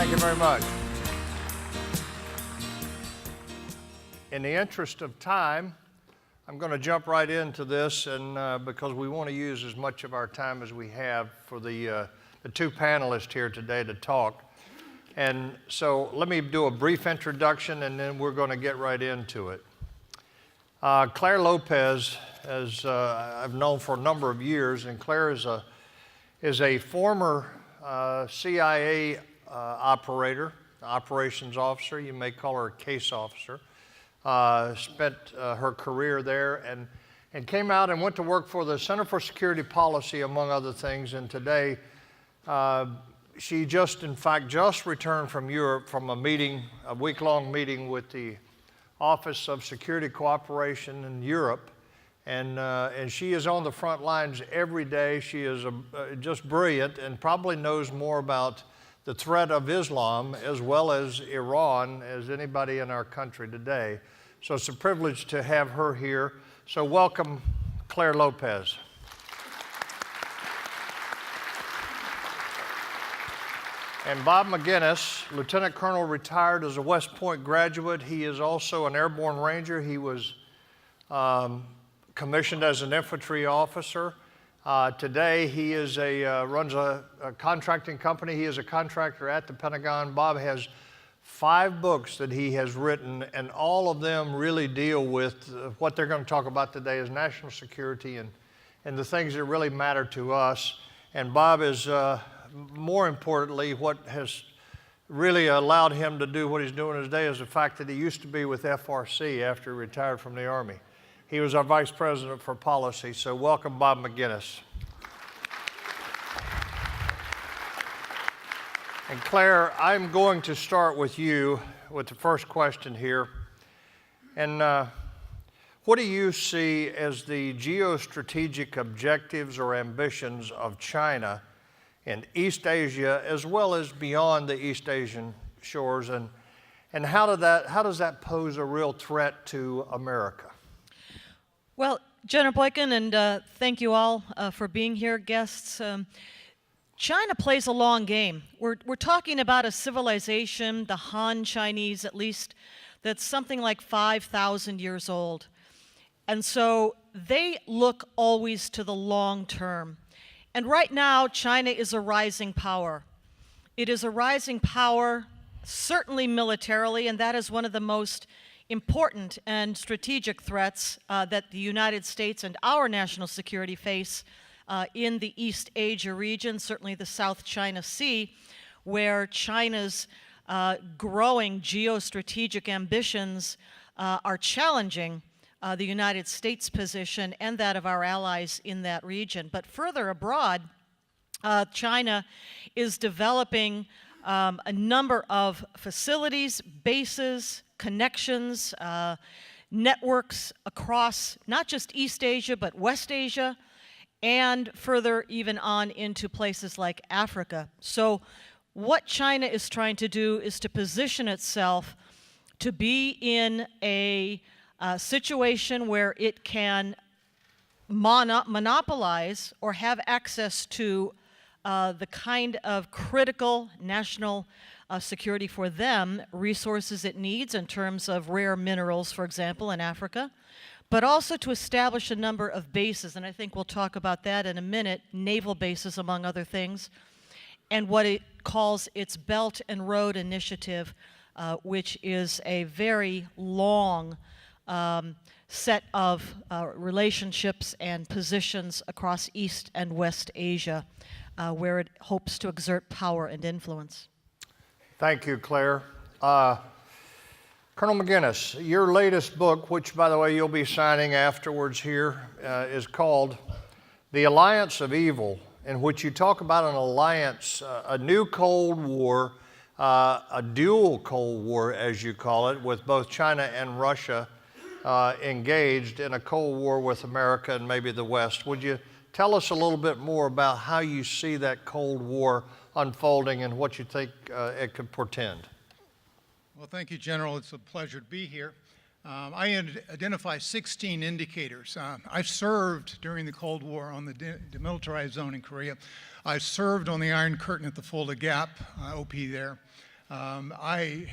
Thank you very much. In the interest of time, I'm going to jump right into this, and because we want to use as much of our time as we have for the two panelists here today to talk. And so let me do a brief introduction, and then we're going to get right into it. Claire Lopez, as I've known for a number of years, and Claire is a former CIA operator, operations officer. You may call her a case officer. Spent her career there and came out and went to work for the Center for Security Policy, among other things. And today, she in fact, just returned from Europe from a week-long meeting with the Office of Security Cooperation in Europe. And she is on the front lines every day. She is just brilliant and probably knows more about the threat of Islam as well as Iran as anybody in our country today. So it's a privilege to have her here. So welcome, Claire Lopez. And Bob McGinnis, Lieutenant Colonel, retired as a West Point graduate. He is also an airborne ranger. He was commissioned as an infantry officer. Today, he is runs a contracting company. He is a contractor at the Pentagon. Bob has 5 books that he has written, and all of them really deal with what they're going to talk about today is national security and the things that really matter to us. And Bob is, more importantly, what has really allowed him to do what he's doing today is the fact that he used to be with FRC after he retired from the Army. He was our Vice President for Policy, so welcome, Bob McGinnis. And Claire, I'm going to start with you with the first question here. And what do you see as the geostrategic objectives or ambitions of China in East Asia as well as beyond the East Asian shores? And how does that pose a real threat to America? Well, General Boykin, and thank you all for being here, guests. China plays a long game. We're talking about a civilization, the Han Chinese at least, that's something like 5,000 years old. And so they look always to the long term. And right now, China is a rising power. It is a rising power, certainly militarily, and that is one of the most important and strategic threats that the United States and our national security face in the East Asia region, certainly the South China Sea, where China's growing geostrategic ambitions are challenging the United States position and that of our allies in that region. But further abroad, China is developing a number of facilities, bases, connections, networks across not just East Asia, but West Asia, and further even on into places like Africa. So what China is trying to do is to position itself to be in a situation where it can monopolize or have access to the kind of critical national security for them, resources it needs in terms of rare minerals, for example, in Africa, but also to establish a number of bases, and I think we'll talk about that in a minute, naval bases among other things, and what it calls its Belt and Road Initiative, which is a very long set of relationships and positions across East and West Asia, where it hopes to exert power and influence. Thank you, Claire. Colonel McGinnis, your latest book, which, by the way, you'll be signing afterwards here, is called The Alliance of Evil, in which you talk about an alliance, a new Cold War, a dual Cold War, as you call it, with both China and Russia engaged in a Cold War with America and maybe the West. Would you tell us a little bit more about how you see that Cold War unfolding and what you think it could portend? Well, thank you, General. It's a pleasure to be here. I identify 16 indicators. I served during the Cold War on the demilitarized zone in Korea. I served on the Iron Curtain at the Fulda Gap, OP there. I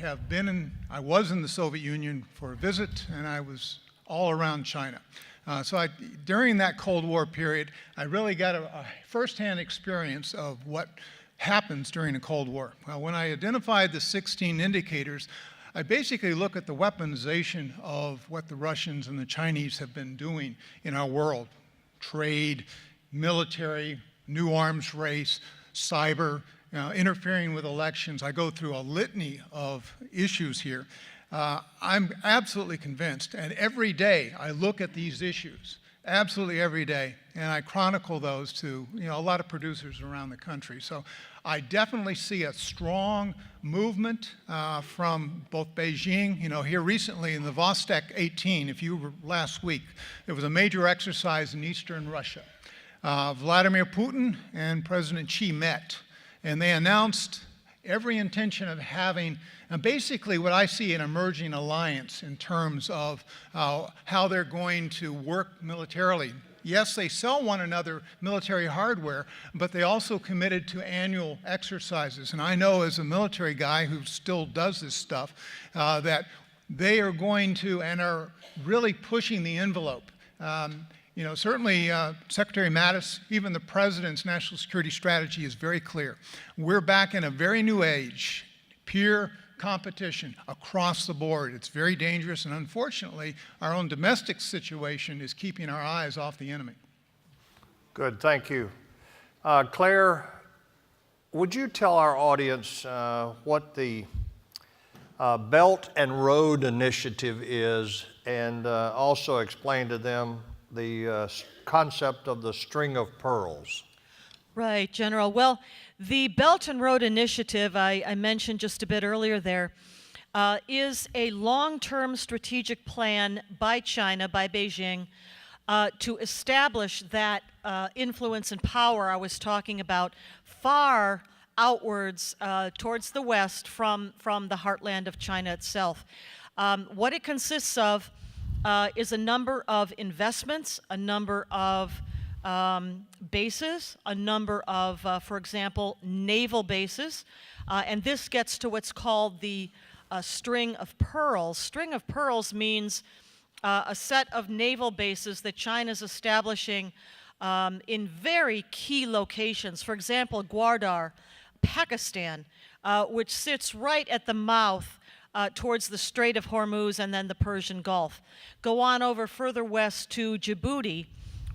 was in the Soviet Union for a visit, and I was all around China. During that Cold War period, I really got a firsthand experience of what happens during a Cold War. Well, when I identified the 16 indicators, I basically look at the weaponization of what the Russians and the Chinese have been doing in our world. Trade, military, new arms race, cyber, interfering with elections. I go through a litany of issues here. I'm absolutely convinced, and every day I look at these issues, absolutely every day, and I chronicle those to a lot of producers around the country. So I definitely see a strong movement from both Beijing, here recently in the Vostok 18, if you were last week, there was a major exercise in eastern Russia. Vladimir Putin and President Xi met, and they announced every intention of having basically what I see an emerging alliance in terms of how they're going to work militarily. Yes, they sell one another military hardware, but they also committed to annual exercises. And I know as a military guy who still does this stuff, that they are going to and are really pushing the envelope. Certainly Secretary Mattis, even the President's national security strategy is very clear. We're back in a very new age, peer competition across the board. It's very dangerous, and unfortunately, our own domestic situation is keeping our eyes off the enemy. Good, thank you. Claire, would you tell our audience what the Belt and Road Initiative is, and also explain to them the concept of the string of pearls? Right, General. Well, the Belt and Road Initiative, I mentioned just a bit earlier there, is a long-term strategic plan by China, by Beijing, to establish that influence and power I was talking about far outwards towards the west from the heartland of China itself. What it consists of is a number of investments, a number of bases, a number of, for example, naval bases, and this gets to what's called the string of pearls. String of pearls means a set of naval bases that China's establishing in very key locations. For example, Gwadar, Pakistan, which sits right at the mouth towards the Strait of Hormuz and then the Persian Gulf. Go on over further west to Djibouti,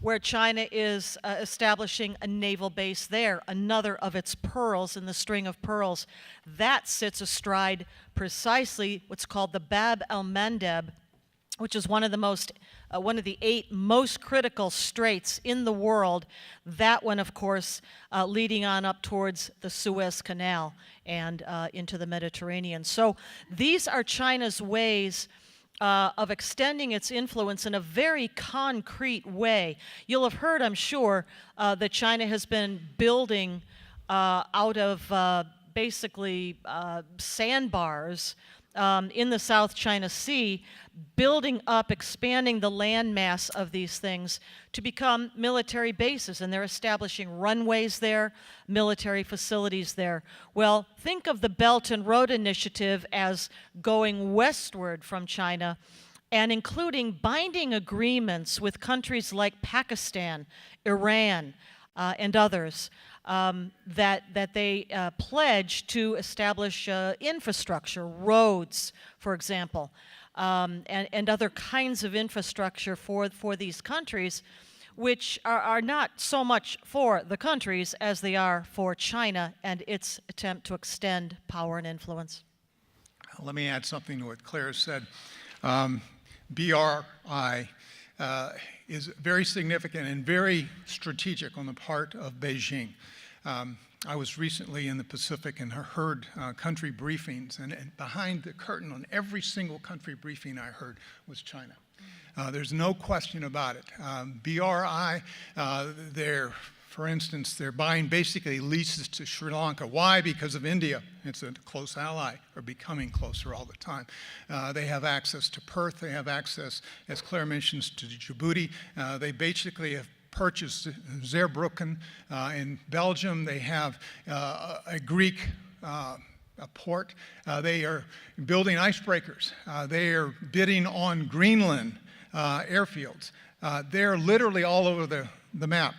where China is establishing a naval base there, another of its pearls in the string of pearls. That sits astride precisely what's called the Bab el-Mandeb, which is one of the 8 most critical straits in the world. That one, of course, leading on up towards the Suez Canal and into the Mediterranean. So these are China's ways of extending its influence in a very concrete way. You'll have heard, I'm sure, that China has been building out of basically sandbars in the South China Sea, building up, expanding the landmass of these things to become military bases, and they're establishing runways there, military facilities there. Well, think of the Belt and Road Initiative as going westward from China and including binding agreements with countries like Pakistan, Iran, and others that they pledge to establish infrastructure, roads, for example, and other kinds of infrastructure for these countries, which are not so much for the countries as they are for China and its attempt to extend power and influence. Let me add something to what Claire said. BRI is very significant and very strategic on the part of Beijing. I was recently in the Pacific and heard country briefings, and behind the curtain on every single country briefing I heard was China. There's no question about it. BRI, for instance, they're buying basically leases to Sri Lanka. Why? Because of India. It's a close ally, or becoming closer all the time. They have access to Perth. They have access, as Claire mentions, to Djibouti. They basically have purchased Zeebrugge in Belgium. They have a Greek port. They are building icebreakers. They are bidding on Greenland airfields. They're literally all over the map.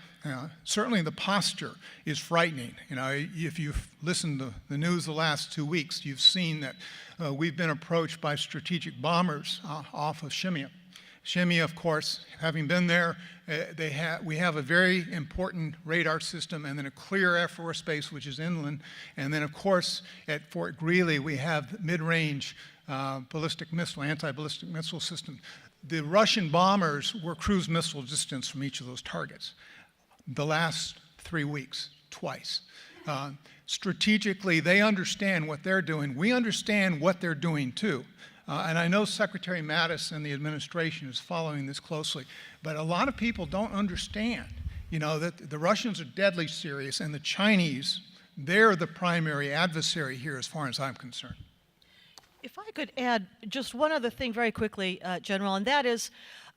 Certainly the posture is frightening. If you've listened to the news the last 2 weeks, you've seen that we've been approached by strategic bombers off of Shimia. Shimia, of course, having been there, we have a very important radar system and then a clear Air Force base, which is inland. And then, of course, at Fort Greely, we have mid-range ballistic missile, anti-ballistic missile system. The Russian bombers were cruise missile distance from each of those targets. The last 3 weeks, twice. Strategically, they understand what they're doing. We understand what they're doing, too. And I know Secretary Mattis and the administration is following this closely, but a lot of people don't understand, that the Russians are deadly serious, and the Chinese, they're the primary adversary here as far as I'm concerned. If I could add just one other thing very quickly, General, and that is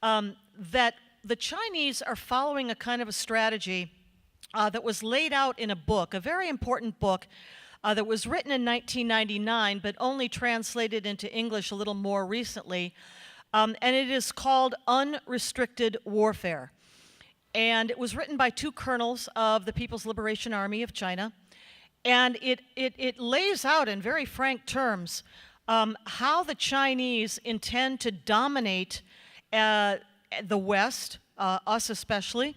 that the Chinese are following a kind of a strategy that was laid out in a book, a very important book, that was written in 1999, but only translated into English a little more recently, and it is called Unrestricted Warfare. And it was written by 2 colonels of the People's Liberation Army of China, and it lays out in very frank terms how the Chinese intend to dominate the West, us especially,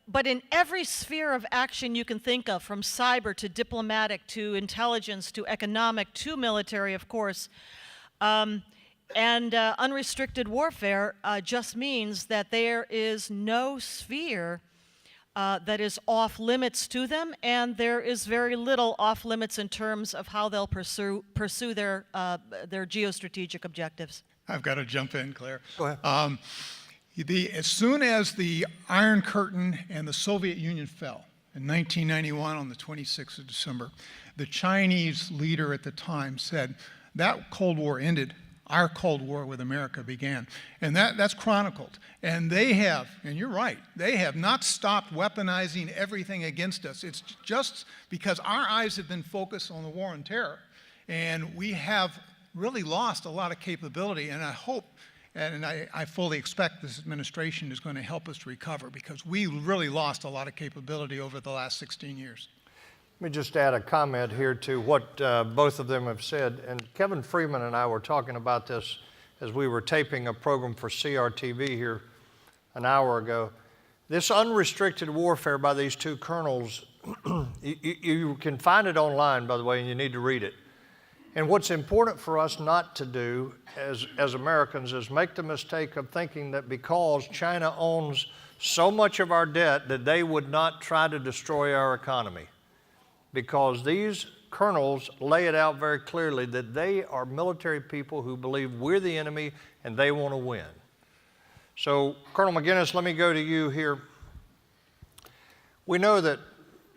but in every sphere of action you can think of, from cyber to diplomatic to intelligence to economic to military, of course. Unrestricted warfare just means that there is no sphere that is off limits to them, and there is very little off limits in terms of how they'll pursue their geostrategic objectives. I've got to jump in, Claire. Go ahead. As soon as the Iron Curtain and the Soviet Union fell in 1991 on the 26th of December, the Chinese leader at the time said that Cold War ended, our Cold War with America began. And that's chronicled. And they have, and you're right, they have not stopped weaponizing everything against us. It's just because our eyes have been focused on the war on terror. And we have really lost a lot of capability, and I hope and I fully expect this administration is going to help us recover, because we really lost a lot of capability over the last 16 years. Let me just add a comment here to what both of them have said. And Kevin Freeman and I were talking about this as we were taping a program for CRTV here an hour ago. This unrestricted warfare by these 2 colonels, you can find it online, by the way, and you need to read it. And what's important for us not to do as Americans is make the mistake of thinking that because China owns so much of our debt that they would not try to destroy our economy. Because these colonels lay it out very clearly that they are military people who believe we're the enemy and they want to win. So, Colonel McGinnis, let me go to you here. We know that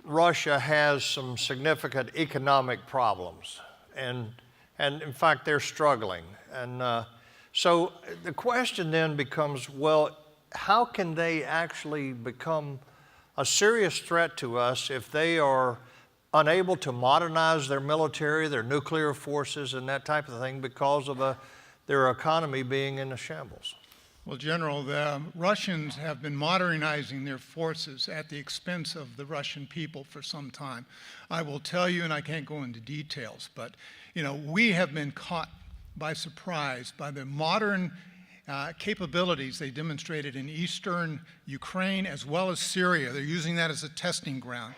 Russia has some significant economic problems. And in fact, they're struggling. And so the question then becomes, well, how can they actually become a serious threat to us if they are unable to modernize their military, their nuclear forces, and that type of thing because of their economy being in a shambles? Well, General, the Russians have been modernizing their forces at the expense of the Russian people for some time. I will tell you, and I can't go into details, but we have been caught by surprise by the modern capabilities they demonstrated in eastern Ukraine as well as Syria. They're using that as a testing ground.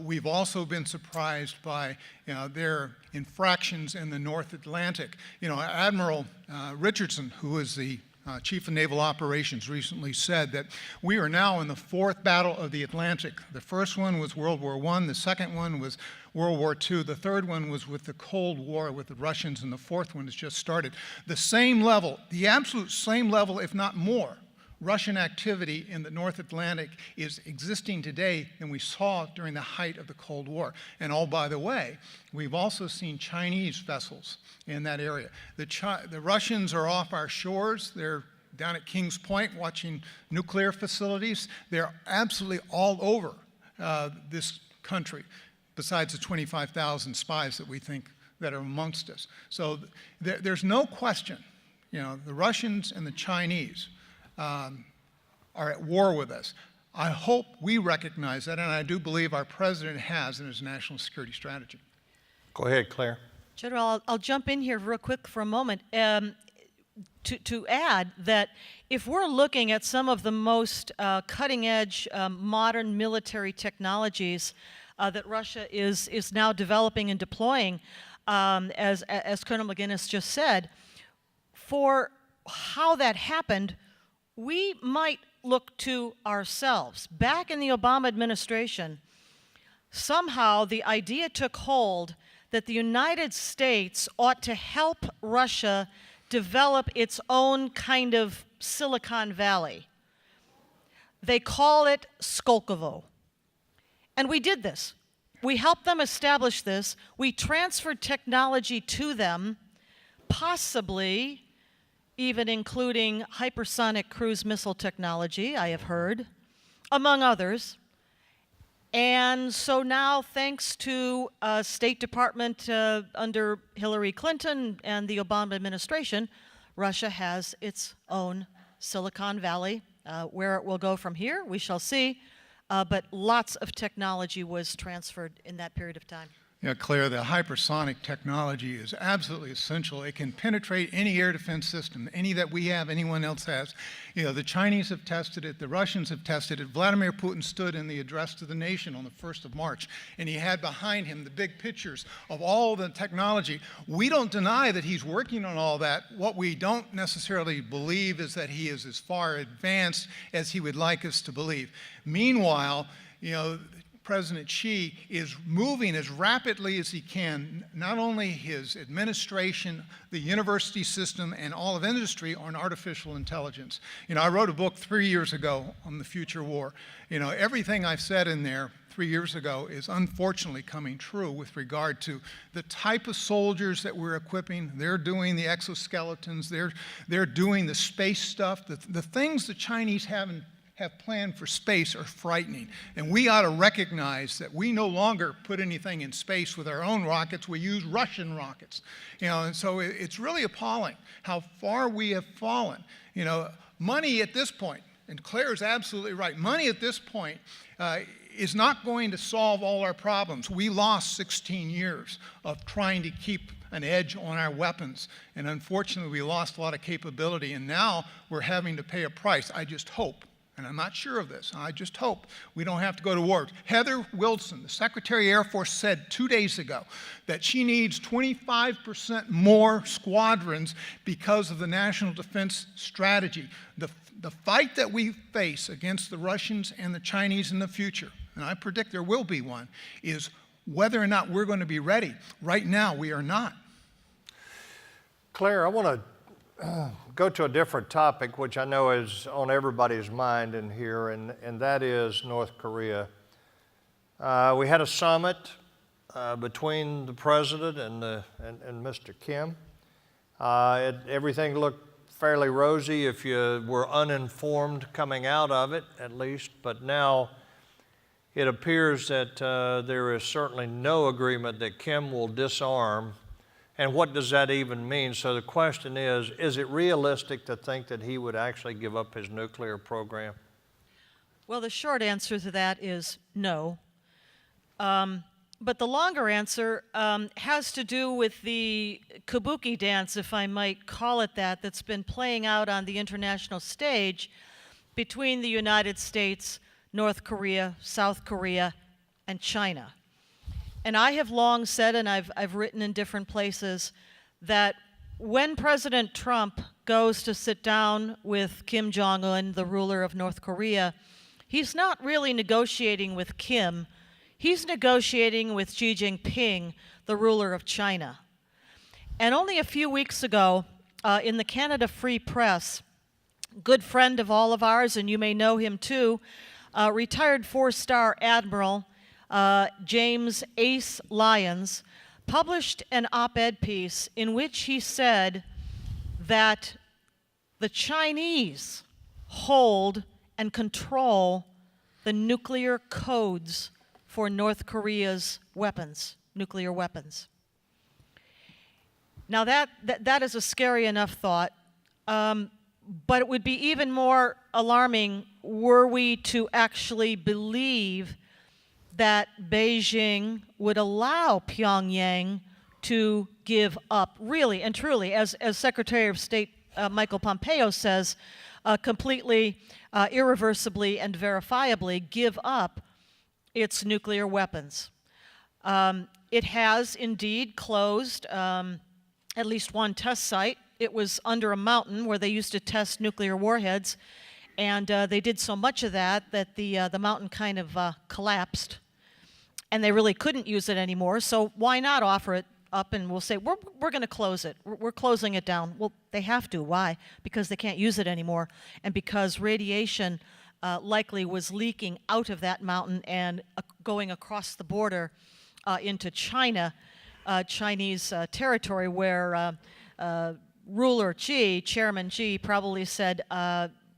We've also been surprised by their infractions in the North Atlantic. Admiral Richardson, who is the Chief of Naval Operations, recently said that we are now in the 4th battle of the Atlantic. The first one was World War I, the second one was World War II, the third one was with the Cold War with the Russians, and the 4th one has just started. The same level, the absolute same level, if not more, Russian activity in the North Atlantic is existing today than we saw during the height of the Cold War. And oh, by the way, we've also seen Chinese vessels in that area. The Russians are off our shores. They're down at Kings Point watching nuclear facilities. They're absolutely all over this country. besides the 25,000 spies that we think that are amongst us. So there's no question, the Russians and the Chinese are at war with us. I hope we recognize that, and I do believe our president has in his national security strategy. Go ahead, Claire. General, I'll jump in here real quick for a moment to add that if we're looking at some of the most cutting-edge modern military technologies that Russia is now developing and deploying, as Colonel McGinnis just said, for how that happened, we might look to ourselves. Back in the Obama administration, somehow the idea took hold that the United States ought to help Russia develop its own kind of Silicon Valley. They call it Skolkovo. And we did this. We helped them establish this. We transferred technology to them, possibly even including hypersonic cruise missile technology, I have heard, among others. And so now, thanks to State Department under Hillary Clinton and the Obama administration, Russia has its own Silicon Valley. Where it will go from here, we shall see. But lots of technology was transferred in that period of time. Yeah, Claire, the hypersonic technology is absolutely essential. It can penetrate any air defense system, any that we have, anyone else has. The Chinese have tested it, the Russians have tested it. Vladimir Putin stood in the address to the nation on the 1st of March, and he had behind him the big pictures of all the technology. We don't deny that he's working on all that. What we don't necessarily believe is that he is as far advanced as he would like us to believe. Meanwhile, President Xi is moving as rapidly as he can, not only his administration, the university system, and all of industry on artificial intelligence. I wrote a book 3 years ago on the future war. Everything I've said in there 3 years ago is unfortunately coming true with regard to the type of soldiers that we're equipping. They're doing the exoskeletons, they're doing the space stuff. The things the Chinese have planned for space are frightening. And we ought to recognize that we no longer put anything in space with our own rockets, we use Russian rockets. And so it's really appalling how far we have fallen. Money at this point, and Claire is absolutely right, money at this point is not going to solve all our problems. We lost 16 years of trying to keep an edge on our weapons, and unfortunately we lost a lot of capability, and now we're having to pay a price. I just hope, and I'm not sure of this, I just hope we don't have to go to war. Heather Wilson, the Secretary of Air Force, said 2 days ago that she needs 25% more squadrons because of the national defense strategy. The fight that we face against the Russians and the Chinese in the future, and I predict there will be one, is whether or not we're going to be ready. Right now, we are not. Claire, I want to go to a different topic, which I know is on everybody's mind in here, and that is North Korea. We had a summit between the president and Mr. Kim. Everything looked fairly rosy if you were uninformed coming out of it, at least, but now it appears that there is certainly no agreement that Kim will disarm. And what does that even mean? So the question is it realistic to think that he would actually give up his nuclear program? Well, the short answer to that is no. But the longer answer has to do with the kabuki dance, if I might call it that, that's been playing out on the international stage between the United States, North Korea, South Korea, and China. And I have long said, and I've written in different places, that when President Trump goes to sit down with Kim Jong-un, the ruler of North Korea, he's not really negotiating with Kim. He's negotiating with Xi Jinping, the ruler of China. And only a few weeks ago, in the Canada Free Press, good friend of all of ours, and you may know him too, retired four-star Admiral James Ace Lyons, published an op-ed piece in which he said that the Chinese hold and control the nuclear codes for North Korea's weapons, nuclear weapons. Now that is a scary enough thought, but it would be even more alarming were we to actually believe that Beijing would allow Pyongyang to give up, really and truly, as Secretary of State Michael Pompeo says, completely, irreversibly, and verifiably give up its nuclear weapons. It has indeed closed at least one test site. It was under a mountain where they used to test nuclear warheads, and they did so much of that that the mountain kind of collapsed, and they really couldn't use it anymore. So why not offer it up, and we'll say, we're going to close it. We're closing it down. Well, they have to. Why? Because they can't use it anymore, and because radiation likely was leaking out of that mountain and going across the border into China, Chinese territory, where ruler Xi, Chairman Xi, probably said,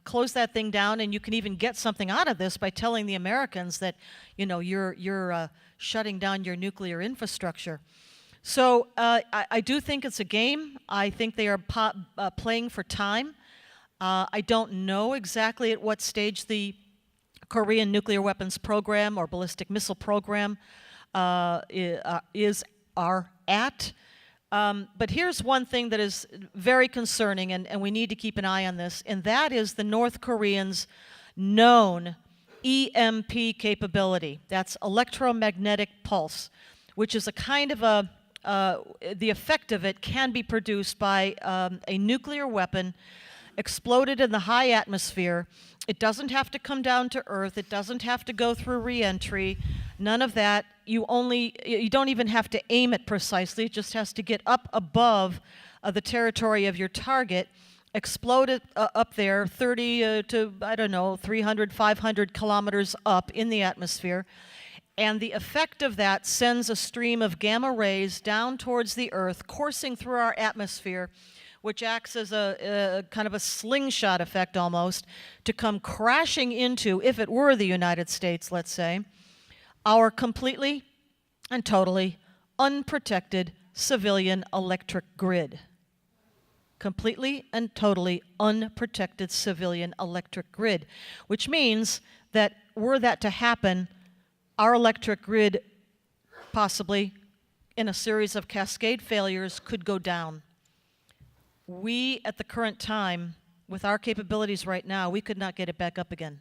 close that thing down, and you can even get something out of this by telling the Americans that, you know, you're shutting down your nuclear infrastructure. So I do think it's a game. I think they are playing for time. I don't know exactly at what stage the Korean nuclear weapons program or ballistic missile program are at. But here's one thing that is very concerning, and we need to keep an eye on this, and that is the North Koreans' known EMP capability. That's electromagnetic pulse, which is a kind of the effect of it can be produced by a nuclear weapon exploded in the high atmosphere. It doesn't have to come down to Earth. It doesn't have to go through re-entry. None of that. You don't even have to aim it precisely. It just has to get up above the territory of your target, explode it up there 30 to, I don't know, 300, 500 kilometers up in the atmosphere. And the effect of that sends a stream of gamma rays down towards the Earth, coursing through our atmosphere, which acts as a kind of a slingshot effect almost, to come crashing into, if it were the United States, let's say, our completely and totally unprotected civilian electric grid. Completely and totally unprotected civilian electric grid, which means that were that to happen, our electric grid possibly in a series of cascade failures could go down. We, at the current time, with our capabilities right now, we could not get it back up again.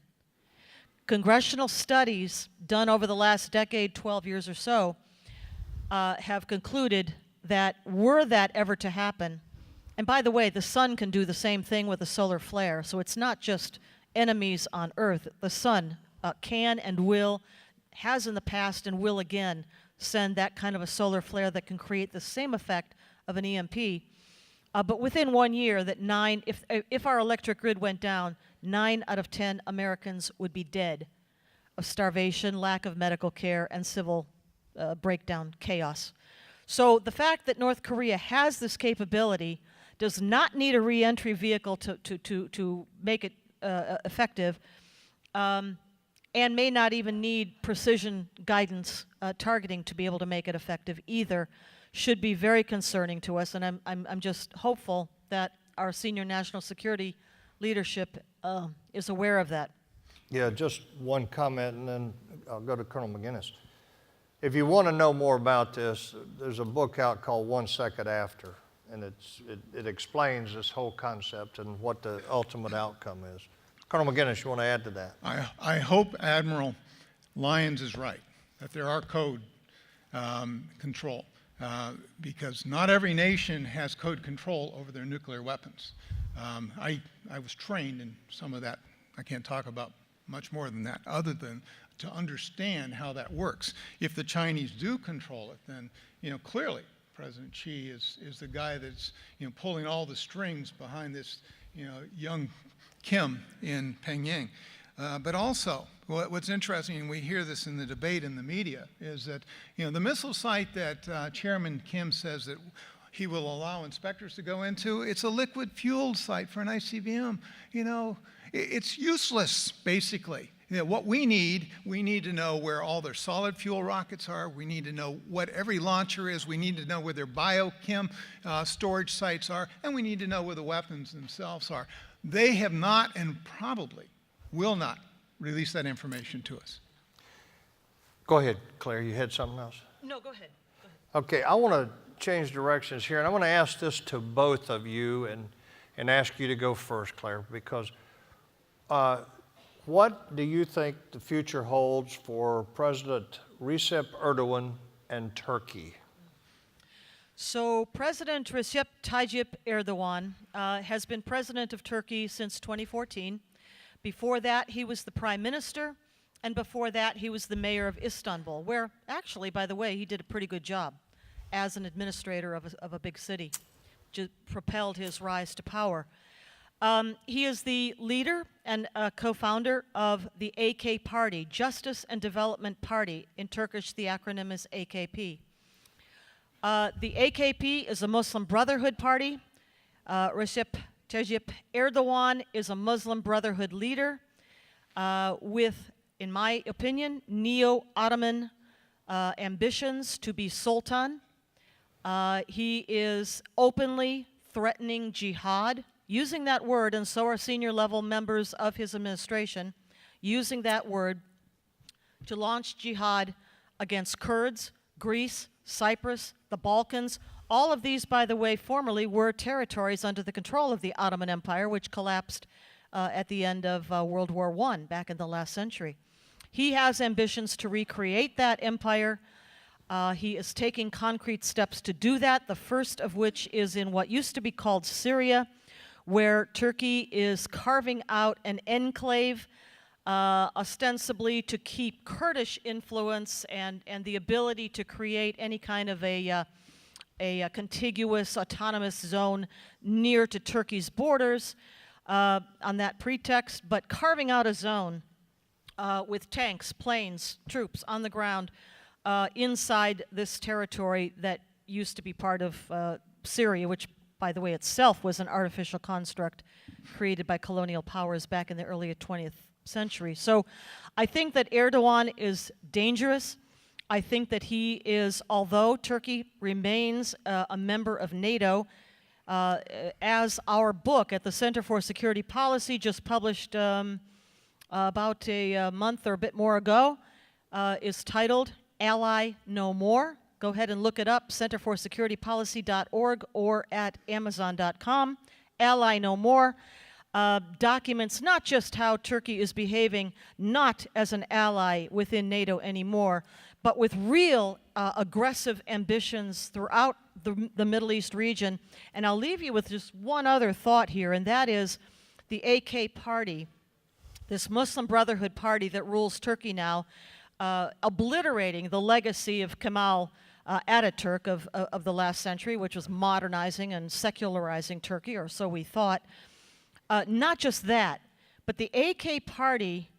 Congressional studies done over the last decade, 12 years or so, have concluded that were that ever to happen, and by the way, the sun can do the same thing with a solar flare, so it's not just enemies on Earth. The sun can and will, has in the past and will again, send that kind of a solar flare that can create the same effect of an EMP. But within 1 year, that if our electric grid went down, 9 out of 10 Americans would be dead of starvation, lack of medical care, and civil breakdown, chaos. So the fact that North Korea has this capability, does not need a re-entry vehicle to make it effective, and may not even need precision guidance targeting to be able to make it effective either, should be very concerning to us, and I'm just hopeful that our senior national security leadership is aware of that. Yeah, just one comment, and then I'll go to Colonel McGinnis. If you want to know more about this, there's a book out called 1 Second After, and it explains this whole concept and what the ultimate outcome is. Colonel McGinnis, you want to add to that? I hope Admiral Lyons is right, that there are code control. Because not every nation has code control over their nuclear weapons. I was trained in some of that. I can't talk about much more than that, other than to understand how that works. If the Chinese do control it, then clearly President Xi is the guy that's pulling all the strings behind this young Kim in Pyongyang. But also, what's interesting, and we hear this in the debate in the media, is that the missile site that Chairman Kim says that he will allow inspectors to go into, it's a liquid fueled site for an ICBM. It's useless, basically. what we need to know where all their solid fuel rockets are. We need to know what every launcher is. We need to know where their biochem storage sites are. And we need to know where the weapons themselves are. They have not, and probably will not, release that information to us. Go ahead, Claire. You had something else? No, go ahead. Okay, I want to change directions here, and I want to ask this to both of you and ask you to go first, Claire, because what do you think the future holds for President Recep Erdogan and Turkey? So President Recep Tayyip Erdogan has been president of Turkey since 2014. Before that, he was the prime minister, and before that, he was the mayor of Istanbul, where actually, by the way, he did a pretty good job as an administrator of a big city, just propelled his rise to power. He is the leader and co-founder of the AK Party, Justice and Development Party. In Turkish, the acronym is AKP. The AKP is a Muslim Brotherhood party. Recep Tayyip Erdogan is a Muslim Brotherhood leader with, in my opinion, neo-Ottoman ambitions to be sultan. He is openly threatening jihad, using that word, and so are senior level members of his administration, using that word to launch jihad against Kurds, Greece, Cyprus, the Balkans. All of these, by the way, formerly were territories under the control of the Ottoman Empire, which collapsed at the end of World War I, back in the last century. He has ambitions to recreate that empire. He is taking concrete steps to do that, the first of which is in what used to be called Syria, where Turkey is carving out an enclave ostensibly to keep Kurdish influence and the ability to create any kind of a contiguous autonomous zone near to Turkey's borders on that pretext, but carving out a zone with tanks, planes, troops on the ground inside this territory that used to be part of Syria, which, by the way, itself was an artificial construct created by colonial powers back in the early 20th century. So I think that Erdogan is dangerous. I think that he is, although Turkey remains a member of NATO, as our book at the Center for Security Policy just published about a month or a bit more ago, is titled Ally No More. Go ahead and look it up, centerforsecuritypolicy.org or at amazon.com. Ally No More documents not just how Turkey is behaving not as an ally within NATO anymore, but with real aggressive ambitions throughout the Middle East region. And I'll leave you with just one other thought here, and that is the AK Party, this Muslim Brotherhood party that rules Turkey now, obliterating the legacy of Kemal Ataturk of the last century, which was modernizing and secularizing Turkey, or so we thought. Not just that, but the AK Party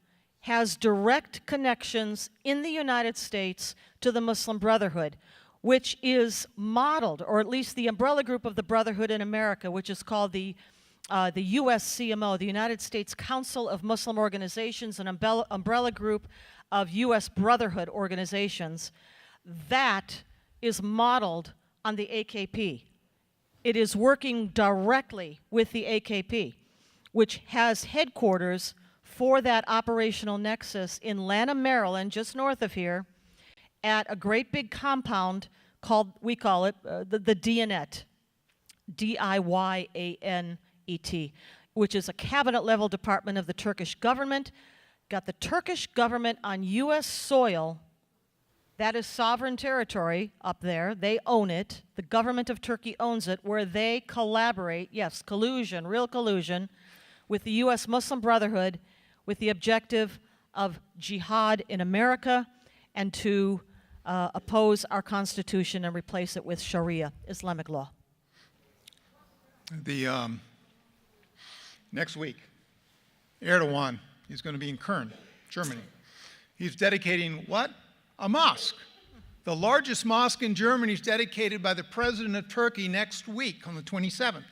has direct connections in the United States to the Muslim Brotherhood, which is modeled, or at least the umbrella group of the Brotherhood in America, which is called the USCMO, the United States Council of Muslim Organizations, an umbrella group of U.S. Brotherhood organizations. That is modeled on the AKP. It is working directly with the AKP, which has headquarters for that operational nexus in Lanham, Maryland, just north of here, at a great big compound called, we call it the Diyanet, D-I-Y-A-N-E-T, which is a cabinet-level department of the Turkish government. Got the Turkish government on U.S. soil. That is sovereign territory up there. They own it. The government of Turkey owns it, where they collaborate, yes, collusion, real collusion, with the U.S. Muslim Brotherhood with the objective of jihad in America and to oppose our Constitution and replace it with Sharia, Islamic law. Next week, Erdogan is going to be in Köln, Germany. He's dedicating what? A mosque. The largest mosque in Germany is dedicated by the president of Turkey next week on the 27th.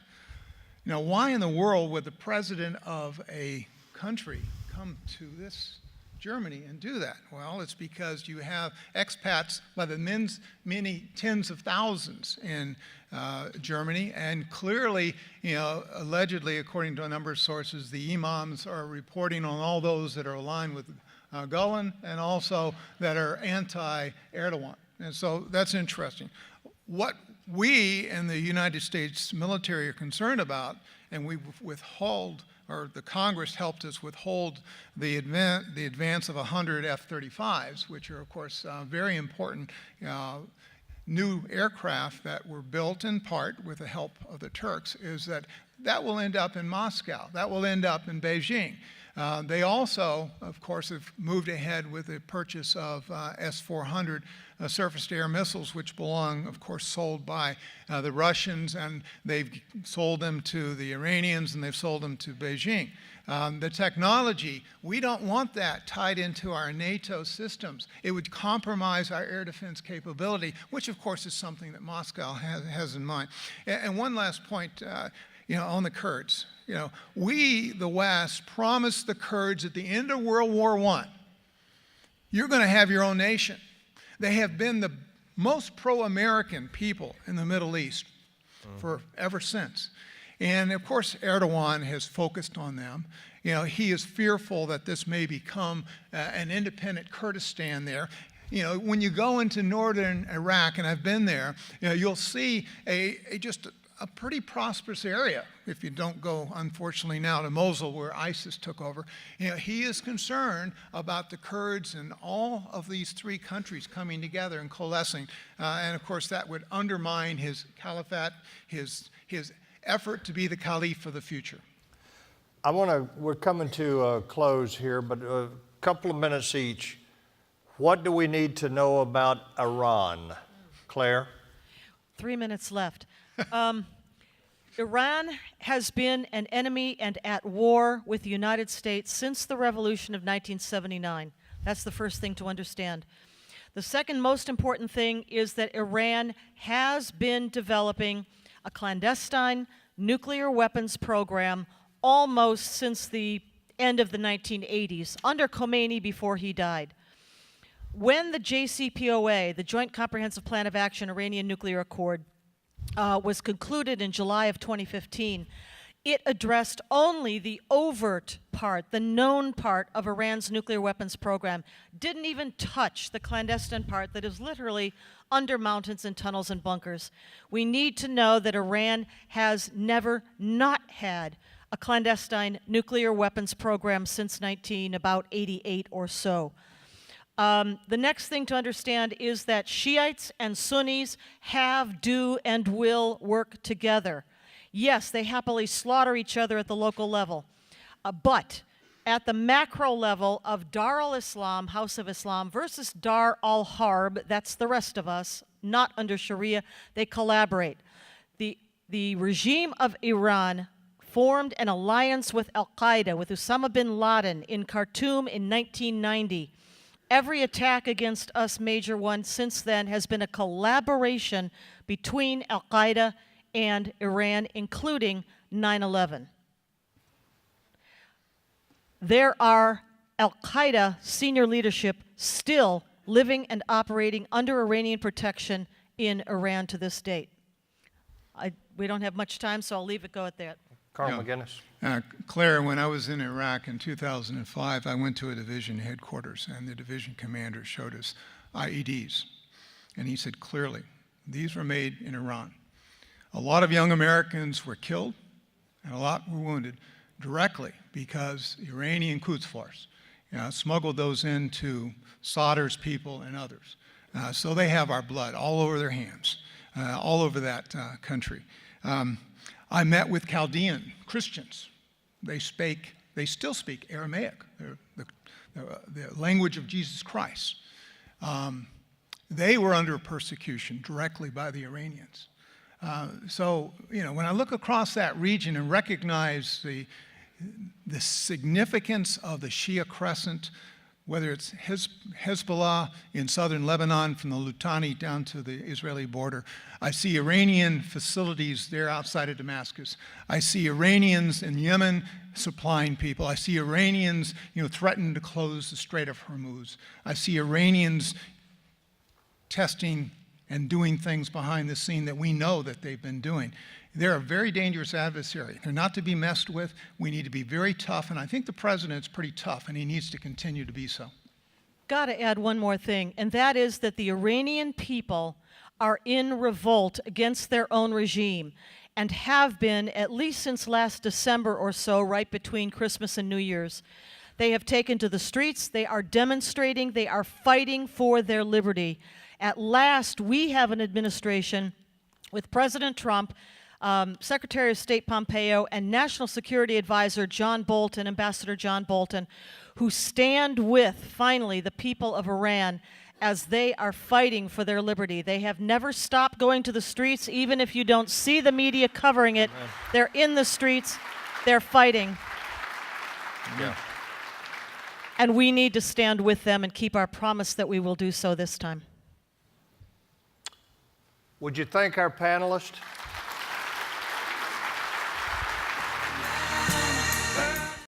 Now, why in the world would the president of a country come to this Germany and do that? Well, it's because you have expats by the many tens of thousands in Germany, and clearly, allegedly, according to a number of sources, the imams are reporting on all those that are aligned with Gulen and also that are anti-Erdogan. And so that's interesting. What we in the United States military are concerned about, and we withhold, or the Congress helped us withhold the advance of 100 F-35s, which are, of course, very important new aircraft that were built in part with the help of the Turks, is that will end up in Moscow. That will end up in Beijing. They also, of course, have moved ahead with the purchase of S-400 surface-to-air missiles, which belong, of course, sold by the Russians, and they've sold them to the Iranians, and they've sold them to Beijing. The technology, we don't want that tied into our NATO systems. It would compromise our air defense capability, which, of course, is something that Moscow has in mind. And one last point, on the Kurds. We, the West, promised the Kurds at the end of World War I, you're going to have your own nation. They have been the most pro-American people in the Middle East for ever since. And of course, Erdogan has focused on them. He is fearful that this may become an independent Kurdistan there. When you go into northern Iraq, and I've been there, you'll see just a pretty prosperous area. If you don't go, unfortunately, now to Mosul, where ISIS took over. He is concerned about the Kurds and all of these three countries coming together and coalescing. And of course, that would undermine his caliphate, his effort to be the caliph of the future. We're coming to a close here, but a couple of minutes each. What do we need to know about Iran? Claire? 3 minutes left. Iran has been an enemy and at war with the United States since the revolution of 1979. That's the first thing to understand. The second most important thing is that Iran has been developing a clandestine nuclear weapons program almost since the end of the 1980s, under Khomeini before he died. When the JCPOA, the Joint Comprehensive Plan of Action Iranian Nuclear Accord, was concluded in July of 2015, it addressed only the overt part, the known part of Iran's nuclear weapons program, didn't even touch the clandestine part that is literally under mountains and tunnels and bunkers. We need to know that Iran has never not had a clandestine nuclear weapons program since about 88 or so. The next thing to understand is that Shiites and Sunnis have, do, and will work together. Yes, they happily slaughter each other at the local level, but at the macro level of Dar al-Islam, House of Islam, versus Dar al-Harb, that's the rest of us, not under Sharia, they collaborate. The regime of Iran formed an alliance with al-Qaeda, with Osama bin Laden in Khartoum in 1990. Every attack against us, major one, since then has been a collaboration between al-Qaeda and Iran, including 9/11. There are al-Qaeda senior leadership still living and operating under Iranian protection in Iran to this date. We don't have much time, so I'll leave it go at that. Carl McGinnis. Claire, when I was in Iraq in 2005, I went to a division headquarters, and the division commander showed us IEDs. And he said clearly, these were made in Iran. A lot of young Americans were killed, and a lot were wounded directly because the Iranian Quds Force smuggled those into Sadr's people and others. So they have our blood all over their hands, all over that country. I met with Chaldean Christians. They still speak Aramaic, the language of Jesus Christ. They were under persecution directly by the Iranians. So, when I look across that region and recognize the significance of the Shia Crescent whether it's Hezbollah in southern Lebanon from the Litani down to the Israeli border. I see Iranian facilities there outside of Damascus. I see Iranians in Yemen supplying people. I see Iranians, threatening to close the Strait of Hormuz. I see Iranians testing and doing things behind the scene that we know that they've been doing. They're a very dangerous adversary. They're not to be messed with. We need to be very tough, and I think the president's pretty tough, and he needs to continue to be so. Got to add one more thing, and that is that the Iranian people are in revolt against their own regime and have been at least since last December or so, right between Christmas and New Year's. They have taken to the streets. They are demonstrating. They are fighting for their liberty. At last, we have an administration with President Trump, Secretary of State Pompeo, and National Security Advisor John Bolton, Ambassador John Bolton, who stand with, finally, the people of Iran as they are fighting for their liberty. They have never stopped going to the streets, even if you don't see the media covering it. Amen. They're in the streets. They're fighting. Yeah. And we need to stand with them and keep our promise that we will do so this time. Would you thank our panelists?